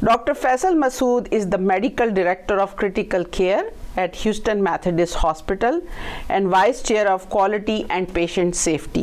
Dr. Faisal Masood is the medical director of critical care at Houston Methodist Hospital and vice chair of quality and patient safety.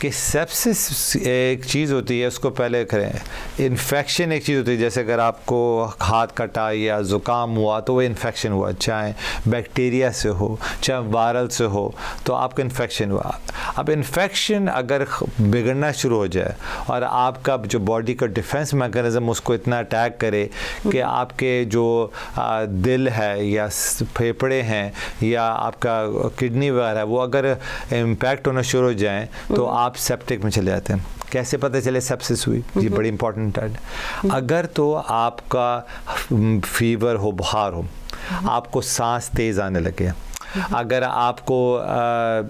کہ سیپسس ایک چیز ہوتی ہے, اس کو پہلے کریں. انفیکشن ایک چیز ہوتی ہے, جیسے اگر آپ کو ہاتھ کٹا یا زکام ہوا تو وہ انفیکشن ہوا, چاہے بیکٹیریا سے ہو چاہے وائرل سے ہو, تو آپ کا انفیکشن ہوا. اب انفیکشن اگر بگڑنا شروع ہو جائے اور آپ کا جو باڈی کا ڈیفنس میکانزم اس کو اتنا اٹیک کرے کہ آپ کے جو دل ہے یا پھیپھڑے ہیں یا آپ کا کڈنی وغیرہ ہے وہ اگر امپیکٹ ہونا شروع ہو جائیں تو آپ سیپٹک میں چلے جاتے ہیں. کیسے پتہ چلے سیپسس ہوئی؟ یہ بڑی امپورٹنٹ ہے. اگر تو آپ کا فیور ہو, بخار ہو, آپ کو سانس تیز آنے لگے, اگر آپ کو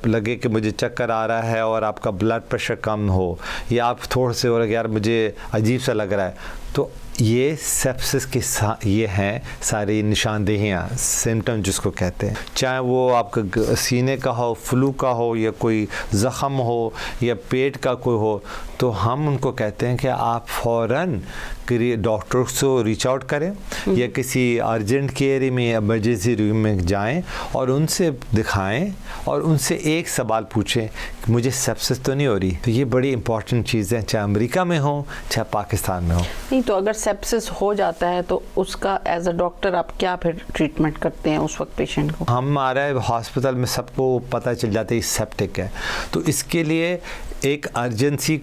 لگے کہ مجھے چکر آ رہا ہے اور آپ کا بلڈ پریشر کم ہو, یا آپ تھوڑے سے ہو رہا ہے یار مجھے عجیب سا لگ رہا ہے, تو یہ سیپسس کے یہ ہیں ساری نشاندہیاں, سمٹم جس کو کہتے ہیں. چاہے وہ آپ کا سینے کا ہو, فلو کا ہو, یا کوئی زخم ہو, یا پیٹ کا کوئی ہو, تو ہم ان کو کہتے ہیں کہ آپ فوراً ڈاکٹر سے ریچ آؤٹ کریں, یا کسی ارجنٹ کیئر میں ایمرجنسی روم میں جائیں اور ان سے دکھائیں اور ان سے ایک سوال پوچھیں کہ مجھے سیپسس تو نہیں ہو رہی. تو یہ بڑی امپورٹنٹ چیز ہے, چاہے امریکہ میں ہو چاہے پاکستان میں ہو. نہیں تو اگر سیپسس ہو جاتا ہے تو اس کا ایز اے ڈاکٹر آپ کیا پھر ٹریٹمنٹ کرتے ہیں اس وقت پیشنٹ کو؟ ہمارے ہاسپٹل میں سب کو پتہ چل جاتا ہے سیپٹک ہے, تو اس کے لیے ایک ارجنسی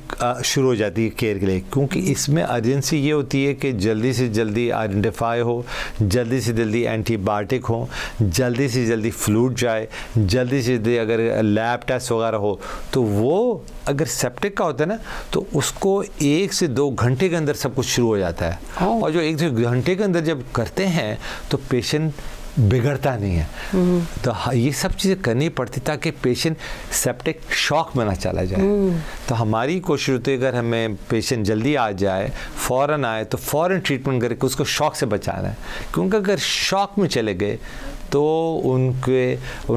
شروع ہو جاتی ہے کیئر کے لیے, کیونکہ اس میں ارجنسی یہ ہوتی ہے کہ جلدی سے جلدی آئیڈینٹیفائی ہو, جلدی سے جلدی اینٹی بایوٹک ہو, جلدی سے جلدی فلوئڈ جائے, جلدی سے جلدی اگر لیب ٹیسٹ وغیرہ ہو, تو وہ اگر سیپٹک کا ہوتا ہے نا تو اس کو 1 سے 2 گھنٹے کے اندر سب کچھ شروع ہو جاتا ہے. اور جو 1 سے 2 گھنٹے کے اندر جب کرتے ہیں تو پیشنٹ بگڑتا نہیں ہے. تو یہ سب چیزیں کرنی پڑتی تاکہ پیشنٹ سیپٹک شاک میں نہ چلا جائے. تو ہماری کوشش ہوتی ہے اگر ہمیں پیشنٹ جلدی آ جائے, فوراً آئے, تو فوراً ٹریٹمنٹ کر کے اس کو شاک سے بچانا ہے, کیونکہ اگر شاک میں چلے گئے تو ان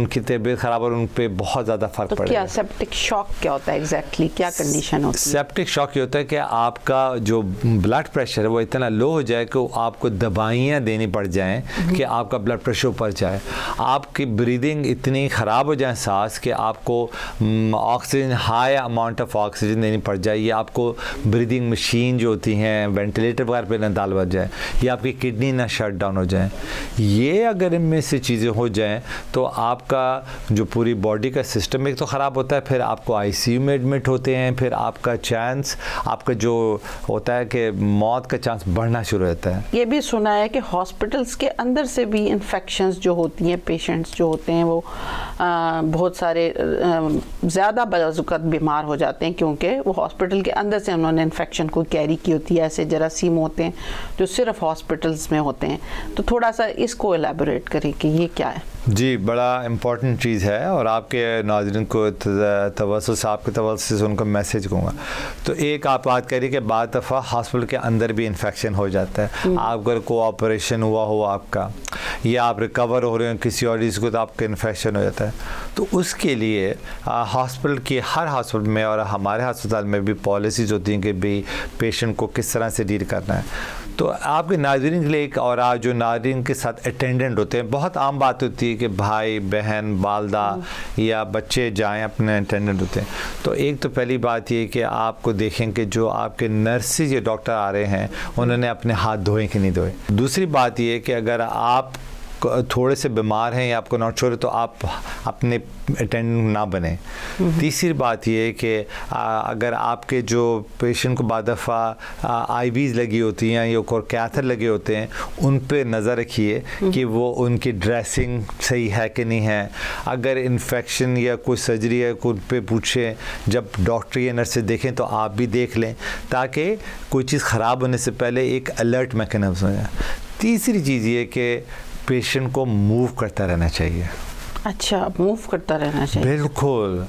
کی طبیعت خراب اور ان پہ بہت زیادہ فرق پڑے گا. تو کیا سیپٹک شاک کیا ہوتا ہے ایگزیکٹلی, کیا کنڈیشن ہوتی ہے؟ سیپٹک شاک یہ ہوتا ہے کہ آپ کا جو بلڈ پریشر ہے وہ اتنا لو ہو جائے کہ آپ کو دوائیاں دینی پڑ جائیں کہ آپ کا بلڈ پریشر اوپر جائے, آپ کی بریدنگ اتنی خراب ہو جائے سانس کہ آپ کو oxygen high amount of oxygen دینی پڑ جائے, یا آپ کو بریدنگ مشین جو ہوتی ہیں وینٹیلیٹر وغیرہ پہ نہ ڈال بچ جائے, یا آپ کی کڈنی نہ شٹ ڈاؤن ہو جائیں. یہ اگر ان میں سے چیزیں ہو جائیں تو آپ کا جو پوری باڈی کا سسٹم ایک تو خراب ہوتا ہے, پھر آپ کو آئی سی یو میں ایڈمٹ ہوتے ہیں, پھر آپ کا چانس, آپ کا جو ہوتا ہے کہ موت کا چانس بڑھنا شروع ہوتا ہے. یہ بھی سنا ہے کہ ہاسپٹلس کے اندر سے بھی انفیکشنز جو ہوتی ہیں, پیشنٹس جو ہوتے ہیں وہ بہت سارے زیادہ بعض اوقات بیمار ہو جاتے ہیں کیونکہ وہ ہاسپٹل کے اندر سے انہوں نے انفیکشن کو کیری کی ہوتی ہے. ایسے جراثیم ہوتے ہیں جو صرف ہاسپٹلس میں ہوتے ہیں, تو تھوڑا سا اس کو ایلیبوریٹ کریں کہ یہ کیا ہے. جی, بڑا امپورٹنٹ چیز ہے, اور آپ کے ناظرین کو توسل سے, آپ کے توسل سے ان کو میسیج کہوں گا. تو ایک آپ بات کہہ رہی کہ بعض دفعہ ہاسپٹل کے اندر بھی انفیکشن ہو جاتا ہے. آپ اگر کو آپریشن ہوا ہو آپ کا, یا آپ ریکور ہو رہے ہیں کسی اور چیز کو, تو آپ کا انفیکشن ہو جاتا ہے. تو اس کے لیے ہاسپٹل کی ہر ہاسپٹل میں اور ہمارے ہسپتال میں بھی پالیسیز ہوتی ہیں کہ بھی پیشنٹ کو کس طرح سے ڈیل کرنا ہے. تو آپ کے ناظرین کے لیے ایک, اور آپ جو ناظرین کے ساتھ اٹینڈنٹ ہوتے ہیں, بہت عام بات ہوتی ہے کہ بھائی بہن والدہ یا بچے جائیں اپنے اٹینڈنٹ ہوتے ہیں. تو ایک تو پہلی بات یہ کہ آپ کو دیکھیں کہ جو آپ کے نرسز یا ڈاکٹر آ رہے ہیں انہوں نے اپنے ہاتھ دھوئے کہ نہیں دھوئے. دوسری بات یہ کہ اگر آپ تھوڑے سے بیمار ہیں یا آپ کو ناٹ شور ہے تو آپ اپنے اٹینڈنٹ نہ بنیں. تیسری بات یہ ہے کہ اگر آپ کے جو پیشنٹ کو بعض دفعہ آئی ویز لگی ہوتی ہیں یا کیتھر لگے ہوتے ہیں, ان پہ نظر رکھیے کہ وہ ان کی ڈریسنگ صحیح ہے کہ نہیں ہے. اگر انفیکشن یا کوئی سرجری ہے ان پہ پوچھیں, جب ڈاکٹر یا نرس دیکھیں تو آپ بھی دیکھ لیں تاکہ کوئی چیز خراب ہونے سے پہلے ایک الرٹ میکینزم ہو جائے. تیسری چیز یہ کہ پیشنٹ کو موو کرتا رہنا چاہیے. اچھا, موو کرتا رہنا چاہیے. بالکل.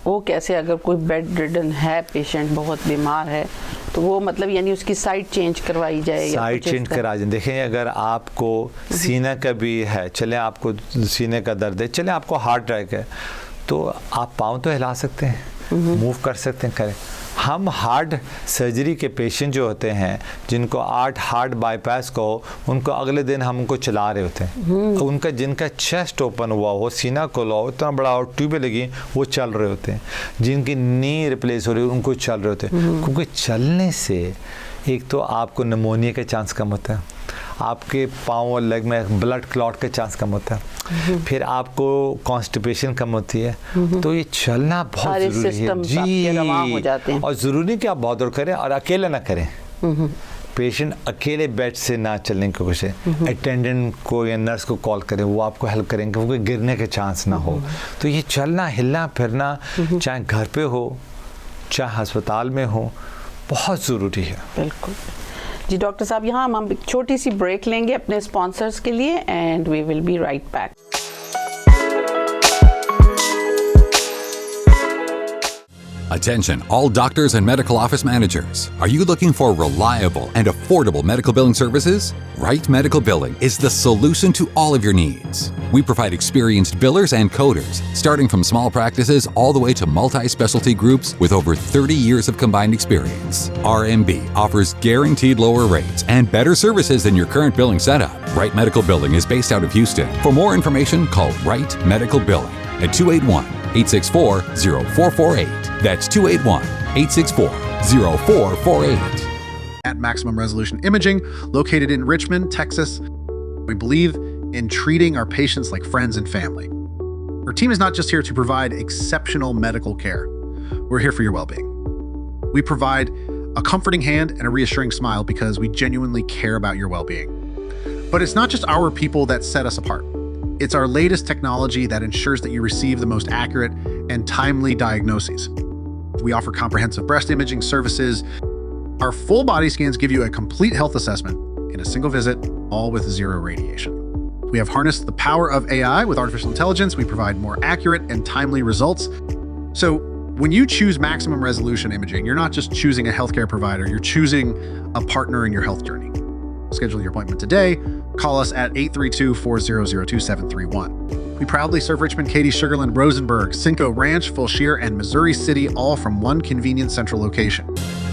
وہ کیسے؟ اگر کوئی بیڈ ریڈن ہے پیشنٹ, بہت بیمار ہے, تو وہ مطلب یعنی اس کی سائڈ چینج کروائی جائے, سائڈ چینج کرا جائیں. دیکھیں اگر آپ کو سینہ کا بھی ہے, چلیں آپ کو سینے کا درد ہے, چلیں آپ کو ہارٹ اٹیک ہے, تو آپ پاؤں تو ہلا سکتے ہیں, موو کر سکتے ہیں, کریں. ہم ہارٹ سرجری کے پیشنٹ جو ہوتے ہیں جن کو ہارٹ بائی پاس کو ان کو اگلے دن ہم ان کو چلا رہے ہوتے ہیں, ان کا جن کا چیسٹ اوپن ہوا ہو, سینہ کھلا ہو, اتنا بڑا اور ٹیوبیں لگی, وہ چل رہے ہوتے ہیں. جن کی نی ریپلیس ہو رہی ہے ان کو چل رہے ہوتے ہیں, کیونکہ چلنے سے ایک تو آپ کو نمونیا کا چانس کم ہوتا ہے, آپ کے پاؤں اور لیگ میں بلڈ کلاٹ کا چانس کم ہوتا ہے, پھر آپ کو کانسٹیپیشن کم ہوتی ہے. تو یہ چلنا بہت ضروری ہے جی, اور ضروری کہ آپ بہت دور کریں اور اکیلے نہ کریں. پیشنٹ اکیلے بیڈ سے نہ چلنے کی کوشش ہے, اٹینڈنٹ کو یا نرس کو کال کریں, وہ آپ کو ہیلپ کریں گے کیونکہ گرنے کے چانس نہ ہو. تو یہ چلنا ہلنا پھرنا چاہے گھر پہ ہو چاہے ہسپتال میں ہو بہت ضروری ہے. بالکل جی ڈاکٹر صاحب, یہاں ہم ایک چھوٹی سی بریک لیں گے اپنے اسپانسرز کے لیے, and we will be right back. Attention, all doctors and medical office managers. Are you looking for reliable and affordable medical billing services? Right Medical Billing is the solution to all of your needs. We provide experienced billers and coders, starting from small practices all the way to multi-specialty groups with over 30 years of combined experience. RMB offers guaranteed lower rates and better services than your current billing setup. Right Medical Billing is based out of Houston. For more information, call Right Medical Billing at 281-864-0448. That's 281-864-0448. At Maximum Resolution Imaging, located in Richmond, Texas, we believe in treating our patients like friends and family. Our team is not just here to provide exceptional medical care. We're here for your well-being. We provide a comforting hand and a reassuring smile because we genuinely care about your well-being. But it's not just our people that set us apart. It's our latest technology that ensures that you receive the most accurate and timely diagnoses. We offer comprehensive breast imaging services. Our full body scans give you a complete health assessment in a single visit, all with zero radiation. We have harnessed the power of AI with artificial intelligence. We provide more accurate and timely results. So when you choose Maximum Resolution Imaging, you're not just choosing a healthcare provider, you're choosing a partner in your health journey. Schedule your appointment today. Call us at 832-400-2731. We proudly serve Richmond, Katy, Sugar Land, Rosenberg, Cinco Ranch, Fulshear, and Missouri City, all from one convenient central location.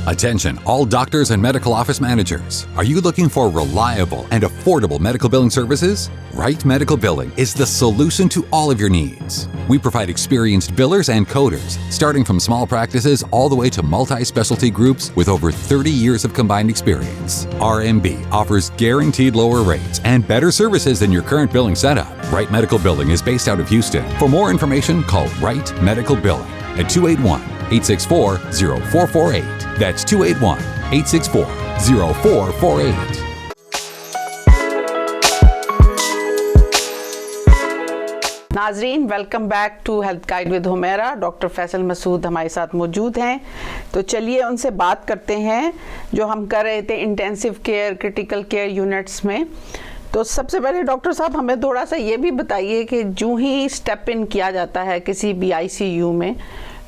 Attention, all doctors and medical office managers. Are you looking for reliable and affordable medical billing services? Right Medical Billing is the solution to all of your needs. We provide experienced billers and coders, starting from small practices all the way to multi-specialty groups with over 30 years of combined experience. RMB offers guaranteed lower rates and better services than your current billing setup. Right Medical Billing is based out of Houston. For more information, call Right Medical Billing at 281-864-0448. That's 281-864-0448. ناظرین welcome back to health guide with Humaira. Doctor Faisal Masood ہمارے ساتھ موجود ہیں, تو چلیے ان سے بات کرتے ہیں جو ہم کر رہے تھے intensive care critical care units میں. تو سب سے پہلے ڈاکٹر صاحب ہمیں تھوڑا سا یہ بھی بتائیے کہ جو ہی اسٹیپ ان کیا جاتا ہے کسی بھی ICU میں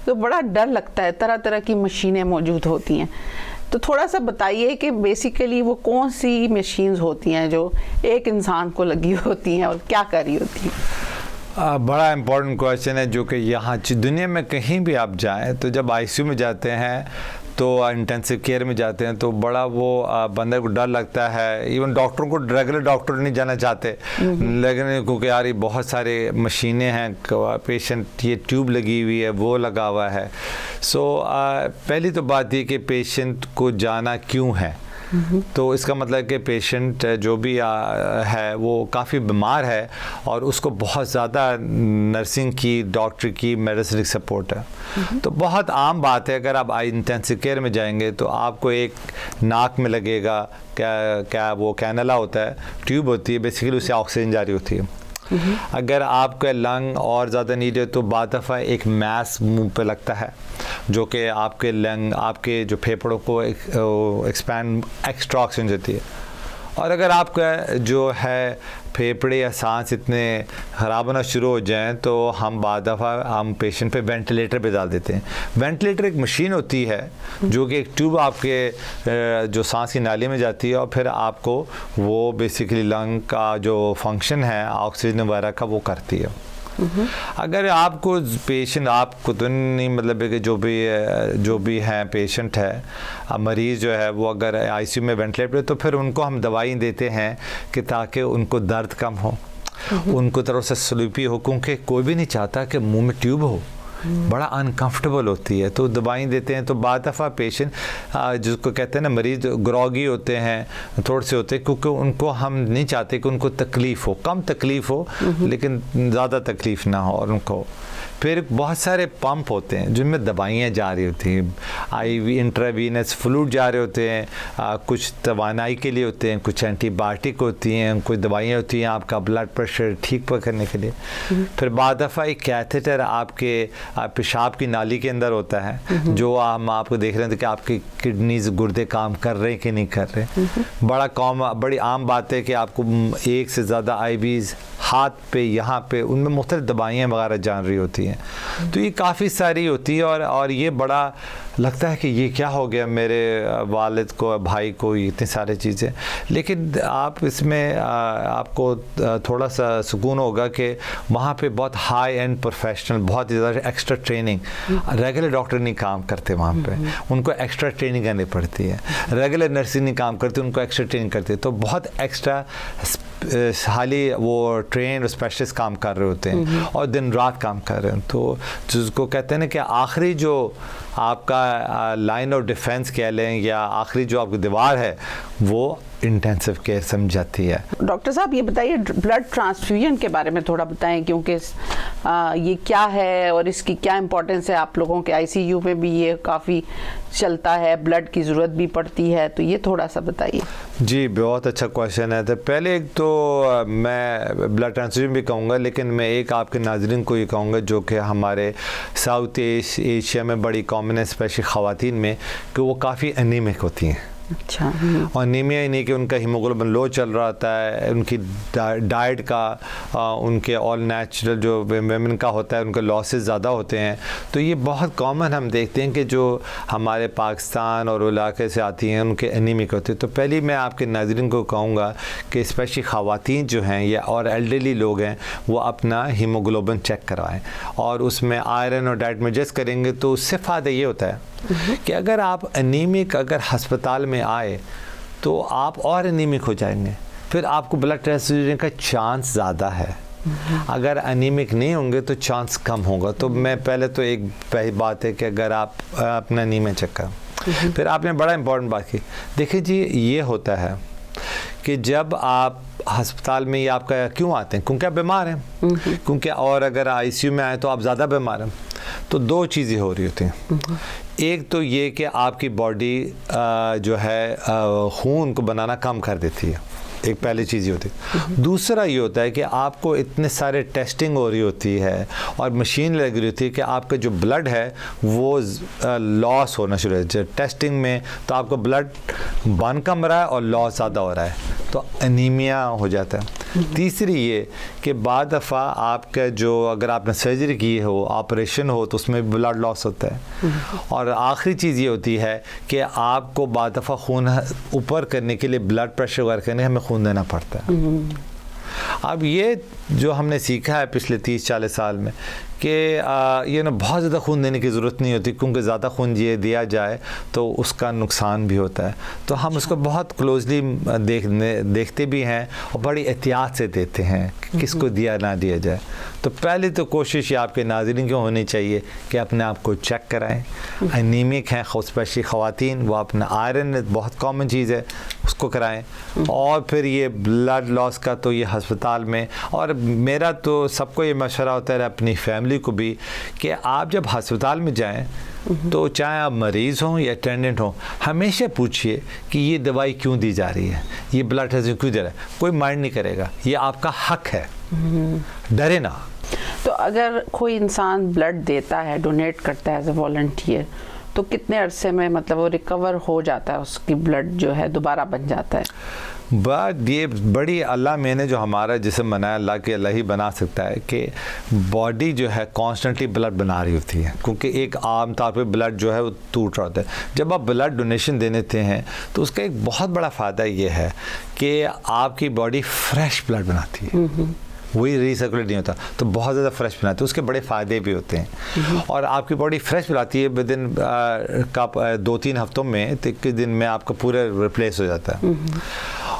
تو بڑا ڈر لگتا ہے, طرح طرح کی مشینیں موجود ہوتی ہیں, تو تھوڑا سا بتائیے کہ بیسیکلی وہ کون سی مشینز ہوتی ہیں جو ایک انسان کو لگی ہوتی ہیں اور کیا کر رہی ہوتی ہیں. بڑا امپورٹنٹ کویشچن ہے جو کہ یہاں دنیا میں کہیں بھی آپ جائیں تو جب ICU میں جاتے ہیں تو انٹینسو کیئر میں جاتے ہیں تو بڑا وہ بندے کو ڈر لگتا ہے. ایون ڈاکٹروں کو ریگولر ڈاکٹر نہیں جانا چاہتے, لیکن کیونکہ یار یہ بہت سارے مشینیں ہیں, پیشنٹ یہ ٹیوب لگی ہوئی ہے وہ لگا ہوا ہے. سو پہلی تو بات یہ کہ پیشنٹ کو جانا کیوں ہے, تو اس کا مطلب کہ پیشنٹ جو بھی ہے وہ کافی بیمار ہے اور اس کو بہت زیادہ نرسنگ کی ڈاکٹر کی میڈیسن سپورٹ ہے. تو بہت عام بات ہے, اگر آپ انٹینسو کیئر میں جائیں گے تو آپ کو ایک ناک میں لگے گا, کیا وہ کینولا ہوتا ہے, ٹیوب ہوتی ہے, بیسیکلی اس سے آکسیجن جاری ہوتی ہے. اگر آپ کا لنگ اور زیادہ نیڈ ہے تو بعض دفعہ ایک میس منہ پہ لگتا ہے جو کہ آپ کے لنگ آپ کے جو پھیپھڑوں کو ایکسپینڈ ایکسٹرا آکسیجن دیتی ہے. اور اگر آپ کا جو ہے پھیپھڑے یا سانس اتنے خراب ہونا شروع ہو جائیں تو ہم بعض دفعہ ہم پیشنٹ پہ وینٹیلیٹر پہ ڈال دیتے ہیں. وینٹیلیٹر ایک مشین ہوتی ہے جو کہ ایک ٹیوب آپ کے جو سانس کی نالی میں جاتی ہے اور پھر آپ کو وہ بیسیکلی لنگ کا جو فنکشن ہے آکسیجن وغیرہ کا وہ کرتی ہے. اگر آپ کو پیشنٹ آپ کو تو نہیں مطلب ہے کہ جو بھی ہیں پیشنٹ ہے مریض جو ہے وہ اگر آئی سی یو میں وینٹیلیٹر تو پھر ان کو ہم دوائیں دیتے ہیں کہ تاکہ ان کو درد کم ہو، ان کو طرح سے سلوپی ہو، کیونکہ کوئی بھی نہیں چاہتا کہ منہ میں ٹیوب ہو، بڑا انکمفرٹیبل ہوتی ہے، تو دوائیں دیتے ہیں. تو بعض دفعہ پیشنٹ جس کو کہتے ہیں نا مریض گروگی ہوتے ہیں، تھوڑے سے ہوتے ہیں، کیونکہ ان کو ہم نہیں چاہتے کہ ان کو تکلیف ہو، کم تکلیف ہو لیکن زیادہ تکلیف نہ ہو. اور ان کو پھر بہت سارے پمپ ہوتے ہیں جن میں دوائیاں جا رہی ہوتی ہیں، آئی وی انٹراوینس فلوئڈ جا رہے ہوتے ہیں، کچھ توانائی کے لیے ہوتے ہیں، کچھ اینٹی بایوٹک ہوتی ہیں، کچھ دوائیاں ہوتی ہیں آپ کا بلڈ پریشر ٹھیک کرنے کے لیے. پھر بعض دفعہ ایک کیتھیٹر آپ کے پیشاب کی نالی کے اندر ہوتا ہے، جو ہم آپ کو دیکھ رہے ہیں کہ آپ کی کڈنیز گردے کام کر رہے ہیں کہ نہیں کر رہے. بڑی عام بات ہے کہ آپ کو ایک سے زیادہ آئی ویز ہاتھ پہ یہاں پہ ان میں مختلف دوائیاں وغیرہ جان رہی ہوتی ہیں. تو یہ کافی ساری ہوتی ہے اور یہ بڑا لگتا ہے کہ یہ کیا ہو گیا میرے والد کو، بھائی کو، یہ اتنی ساری چیزیں. لیکن آپ اس میں آپ کو تھوڑا سا سکون ہوگا کہ وہاں پہ بہت ہائی اینڈ پروفیشنل، بہت زیادہ ایکسٹرا ٹریننگ، ریگولر ڈاکٹر نہیں کام کرتے وہاں پہ، ان کو ایکسٹرا ٹریننگ کرنی پڑتی ہے. ریگولر نرسیں نہیں کام کرتی، ان کو ایکسٹرا ٹریننگ کرتی ہے. تو بہت ایکسٹرا حالی وہ ٹرینڈ اسپیشلسٹ کام کر رہے ہوتے ہیں اور دن رات کام کر رہے ہیں. تو جس کو کہتے ہیں نا کہ آخری جو آپ کا لائن آف ڈیفینس کہہ لیں یا آخری جو آپ کی دیوار ہے وہ انٹینسو کیئر سمجھاتی ہے. ڈاکٹر صاحب یہ بتائیے بلڈ ٹرانسفیوژن کے بارے میں تھوڑا بتائیں، کیونکہ یہ کیا ہے اور اس کی کیا امپورٹنس ہے. آپ لوگوں کے آئی سی یو میں بھی یہ کافی چلتا ہے، بلڈ کی ضرورت بھی پڑتی ہے، تو یہ تھوڑا سا بتائیے. جی بہت اچھا کویشچن ہے. تو پہلے ایک تو میں بلڈ ٹرانسفیوژن بھی کہوں گا، لیکن میں ایک آپ کے ناظرین کو یہ کہوں گا جو کہ ہمارے ساؤتھ ایشیا میں بڑی کامن ہے، اسپیشلی خواتین میں، کہ وہ کافی انیمک ہوتی ہیں. اچھا. اور انیمیا ہی نہیں کہ ان کا ہیموگلوبن لو چل رہا ہوتا ہے، ان کی ڈائٹ کا، ان کے آل نیچرل جو ویمن کا ہوتا ہے ان کے لاسز زیادہ ہوتے ہیں. تو یہ بہت کامن ہم دیکھتے ہیں کہ جو ہمارے پاکستان اور علاقے سے آتی ہیں ان کے انیمک ہوتے ہیں. تو پہلی میں آپ کے ناظرین کو کہوں گا کہ اسپیشلی خواتین جو ہیں یا اور ایلڈرلی لوگ ہیں وہ اپنا ہیموگلوبن چیک کروائیں، اور اس میں آئرن اور ڈائٹ میں ایڈجسٹ کریں گے. تو اس سے فائدہ یہ ہوتا ہے کہ اگر آپ انیمک اگر ہسپتال میں آئے تو آپ اور انیمک ہو جائیں گے، پھر آپ کو بلڈ ٹرانسفیوژن کا چانس زیادہ ہے. اگر انیمک نہیں ہوں گے تو چانس کم ہوگا. تو میں پہلے تو ایک پہلی بات ہے کہ اگر آپ اپنا انیمیا چیک کریں. پھر آپ نے بڑا امپورٹنٹ بات کی، دیکھیں جی یہ ہوتا ہے کہ جب آپ ہسپتال میں یہ آپ کا کیوں آتے ہیں؟ کیونکہ آپ بیمار ہیں، کیونکہ اور اگر آئی سی یو میں آئے تو آپ زیادہ بیمار ہیں. تو دو چیزیں ہو رہی ہوتی ہیں. ایک تو یہ کہ آپ کی باڈی جو ہے خون کو بنانا کم کر دیتی ہے، ایک پہلی چیز یہ ہوتی ہے. دوسرا یہ ہوتا ہے کہ آپ کو اتنے سارے ٹیسٹنگ ہو رہی ہوتی ہے اور مشین لگ رہی ہوتی ہے کہ آپ کا جو بلڈ ہے وہ لاس ہونا شروع ہے ٹیسٹنگ میں. تو آپ کا بلڈ بن کم رہا ہے اور لاس زیادہ ہو رہا ہے، تو انیمیا ہو جاتا ہے. تیسری یہ کہ بعض دفعہ آپ کا جو اگر آپ نے سرجری کی ہو، آپریشن ہو، تو اس میں بلڈ لاس ہوتا ہے. اور آخری چیز یہ ہوتی ہے کہ آپ کو بعض دفعہ خون اوپر کرنے کے لیے بلڈ پریشر وغیرہ کرنے ہمیں خون دینا پڑتا ہے. اب یہ جو ہم نے سیکھا ہے پچھلے 30-40 سال میں کہ یہ نا بہت زیادہ خون دینے کی ضرورت نہیں ہوتی، کیونکہ زیادہ خون یہ دیا جائے تو اس کا نقصان بھی ہوتا ہے. تو ہم اس کو بہت کلوزلی دیکھتے بھی ہیں اور بڑی احتیاط سے دیتے ہیں کہ کس کو دیا نہ دیا جائے. تو پہلی تو کوشش یہ آپ کے ناظرین کی ہونی چاہیے کہ اپنے آپ کو چیک کرائیں. انیمک ہیں اسپیشلی خواتین، وہ اپنا آئرن بہت کامن چیز ہے اس کو کرائیں. اور پھر یہ بلڈ لاس کا تو یہ ہسپتال میں، اور میرا تو سب کو یہ مشورہ ہوتا ہے اپنی فیملی کو بھی کہ آپ جب ہسپتال میں جائیں تو چاہے آپ مریض ہوں یا اٹینڈنٹ ہوں، ہمیشہ پوچھئے کہ یہ دوائی کیوں دی جا رہی ہے، یہ بلڈ ٹیسٹ کیوں دے رہا ہے. کوئی مائنڈ نہیں کرے گا، یہ آپ کا حق ہے، ڈرے نہ. تو اگر کوئی انسان بلڈ دیتا ہے، ڈونیٹ کرتا ہے ایز اے والنٹیئر، تو کتنے عرصے میں مطلب وہ ریکور ہو جاتا ہے، اس کی بلڈ جو ہے دوبارہ بن جاتا ہے؟ بات یہ بڑی اللہ میں نے جو ہمارا جسم بنایا، اللہ کے اللہ ہی بنا سکتا ہے کہ باڈی جو ہے کانسٹنٹلی بلڈ بنا رہی ہوتی ہے، کیونکہ ایک عام طور پہ بلڈ جو ہے وہ ٹوٹ رہا ہوتا ہے. جب آپ بلڈ ڈونیشن دیتے ہیں تو اس کا ایک بہت بڑا فائدہ یہ ہے کہ آپ کی باڈی فریش بلڈ بناتی ہے. وہی ریسرکولیٹ نہیں ہوتا, تو بہت زیادہ فریش بناتے ہیں. اس کے بڑے فائدے بھی ہوتے ہیں, اور آپ کی باڈی فریش بناتی ہے ود ان 2-3 ہفتوں میں, 21 دن میں آپ کا پورا ریپلیس ہو جاتا ہے.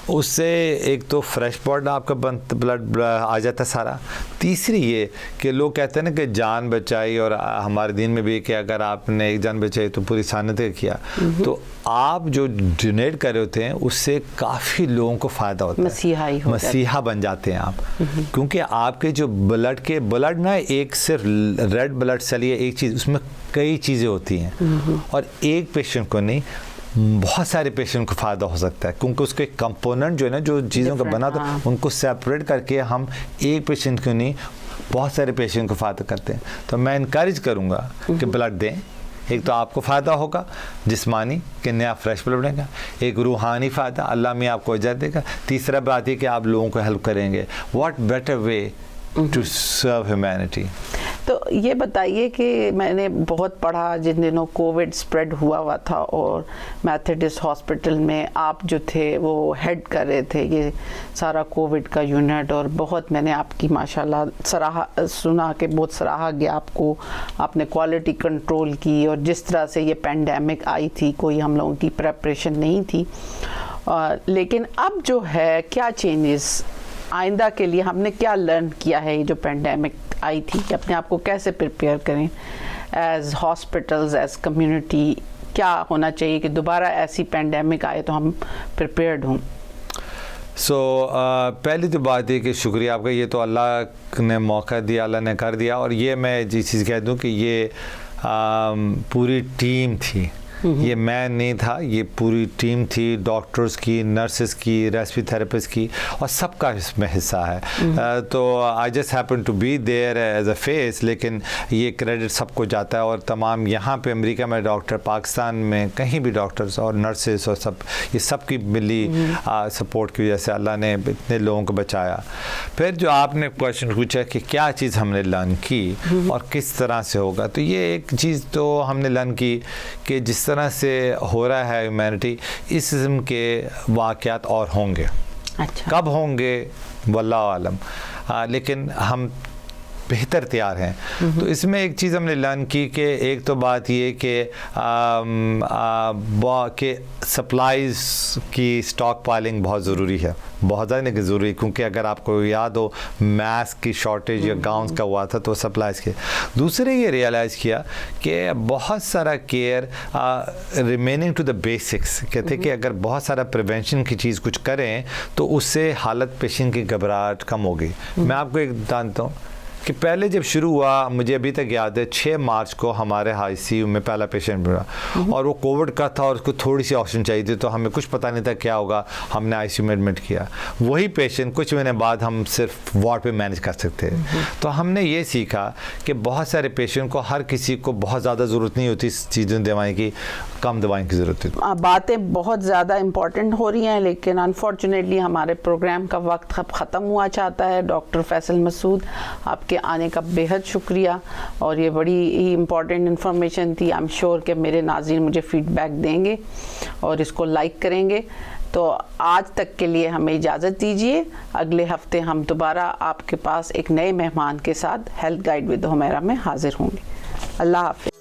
اس سے ایک تو فریش بلڈ آپ کا بلڈ آ جاتا ہے سارا. تیسری یہ کہ لوگ کہتے ہیں نا کہ جان بچائی, اور ہمارے دین میں بھی کہ اگر آپ نے ایک جان بچائی تو پوری انسانیت کا کیا. تو آپ جو ڈونیٹ کر رہے ہوتے ہیں اس سے کافی لوگوں کو فائدہ ہوتا ہے, مسیحا بن جاتے ہیں آپ, کیونکہ آپ کے جو بلڈ نا ایک صرف ریڈ بلڈ سیل ہے ایک چیز, اس میں کئی چیزیں ہوتی ہیں, اور ایک پیشنٹ کو نہیں بہت سارے پیشنٹ کو فائدہ ہو سکتا ہے, کیونکہ اس کے کمپوننٹ جو ہے نا جو چیزوں کا بنا تھا ان کو سیپریٹ کر کے ہم ایک پیشنٹ کو نہیں بہت سارے پیشنٹ کو فائدہ کرتے ہیں. تو میں انکریج کروں گا کہ بلڈ دیں. ایک تو آپ کو فائدہ ہوگا جسمانی کہ نیا فریش بلڈ بنے گا, ایک روحانی فائدہ اللہ میں آپ کو اجر دے گا, تیسرا بات یہ کہ آپ لوگوں کو ہیلپ کریں گے. What better way to serve humanity. تو یہ بتائیے کہ میں نے بہت پڑھا جن دنوں کووڈ سپریڈ ہوا تھا, اور میتھڈسٹ ہاسپٹل میں آپ جو تھے وہ ہیڈ کر رہے تھے یہ سارا کووڈ کا یونٹ, اور بہت میں نے آپ کی ماشاءاللہ سنا کہ بہت سراہا گیا آپ کو, آپ نے کوالٹی کنٹرول کی, اور جس طرح سے یہ پینڈیمک آئی تھی کوئی ہم لوگوں کی پریپریشن نہیں تھی. لیکن اب جو ہے کیا چینجز آئندہ کے لیے ہم نے کیا لرن کیا ہے, یہ جو پینڈیمک آئی تھی کہ اپنے آپ کو کیسے پریپیئر کریں ایز ہاسپٹلز, ایز کمیونٹی, کیا ہونا چاہیے کہ دوبارہ ایسی پینڈیمک آئے تو ہم پریپیئرڈ ہوں. پہلی تو بات یہ کہ شکریہ آپ کا, یہ تو اللہ نے موقع دیا, اللہ نے کر دیا, اور یہ میں جس چیز کہہ دوں کہ یہ پوری ٹیم تھی, یہ میں نہیں تھا, یہ پوری ٹیم تھی, ڈاکٹرز کی, نرسز کی, ریسپی تھراپسٹ کی, اور سب کا اس میں حصہ ہے. تو I just happen to be there as a face, لیکن یہ کریڈٹ سب کو جاتا ہے. اور تمام یہاں پہ امریکہ میں ڈاکٹر, پاکستان میں کہیں بھی ڈاکٹرز اور نرسز اور سب, یہ سب کی ملی سپورٹ کی وجہ سے اللہ نے اتنے لوگوں کو بچایا. پھر جو آپ نے کویشچن پوچھا کہ کیا چیز ہم نے لرن کی اور کس طرح سے ہوگا, تو یہ ایک چیز تو ہم نے لرن کی کہ جس طرح سے ہو رہا ہے ہیومینٹی, اس قسم کے واقعات اور ہوں گے. کب ہوں گے واللہ عالم, لیکن ہم بہتر تیار ہیں. تو اس میں ایک چیز ہم نے لرن کی کہ ایک تو بات یہ کہ سپلائز کی سٹاک پائلنگ بہت ضروری ہے, بہت زیادہ نہیں ضروری, کیونکہ اگر آپ کو یاد ہو ماسک کی شارٹیج یا گاؤنس کا ہوا تھا تو سپلائز کے. دوسرے یہ ریئلائز کیا کہ بہت سارا care remaining to the basics, کہتے کہ اگر بہت سارا پریونشن کی چیز کچھ کریں تو اس سے حالت پیشنٹ کی گھبراہٹ کم ہوگی. میں آپ کو ایک جانتا ہوں کہ پہلے جب شروع ہوا, مجھے ابھی تک یاد ہے 6 مارچ کو ہمارے آئی سی یو میں پہلا پیشنٹ ملا, اور وہ کووڈ کا تھا اور اس کو تھوڑی سی آکسیجن چاہیے تھی, تو ہمیں کچھ پتہ نہیں تھا کیا ہوگا, ہم نے آئی سی یو میں ایڈمٹ کیا. وہی پیشنٹ کچھ مہینے بعد ہم صرف وارڈ پہ مینیج کر سکتے. تو ہم نے یہ سیکھا کہ بہت سارے پیشنٹ کو, ہر کسی کو بہت زیادہ ضرورت نہیں ہوتی چیزیں دوائیں کی, کم دوائیں کی ضرورت ہوتی. باتیں بہت زیادہ امپورٹنٹ ہو رہی ہیں, لیکن انفارچونیٹلی ہمارے پروگرام کا وقت ختم ہوا چاہتا ہے. ڈاکٹر فیصل مسعود, آپ کے آنے کا بے حد شکریہ, اور یہ بڑی ہی امپورٹنٹ انفارمیشن تھی. آئی ایم شیور کہ میرے ناظرین مجھے فیڈ بیک دیں گے اور اس کو لائک کریں گے. تو آج تک کے لیے ہمیں اجازت دیجیے, اگلے ہفتے ہم دوبارہ آپ کے پاس ایک نئے مہمان کے ساتھ ہیلتھ گائیڈ ود حمیرہ میں حاضر ہوں گے. اللہ حافظ.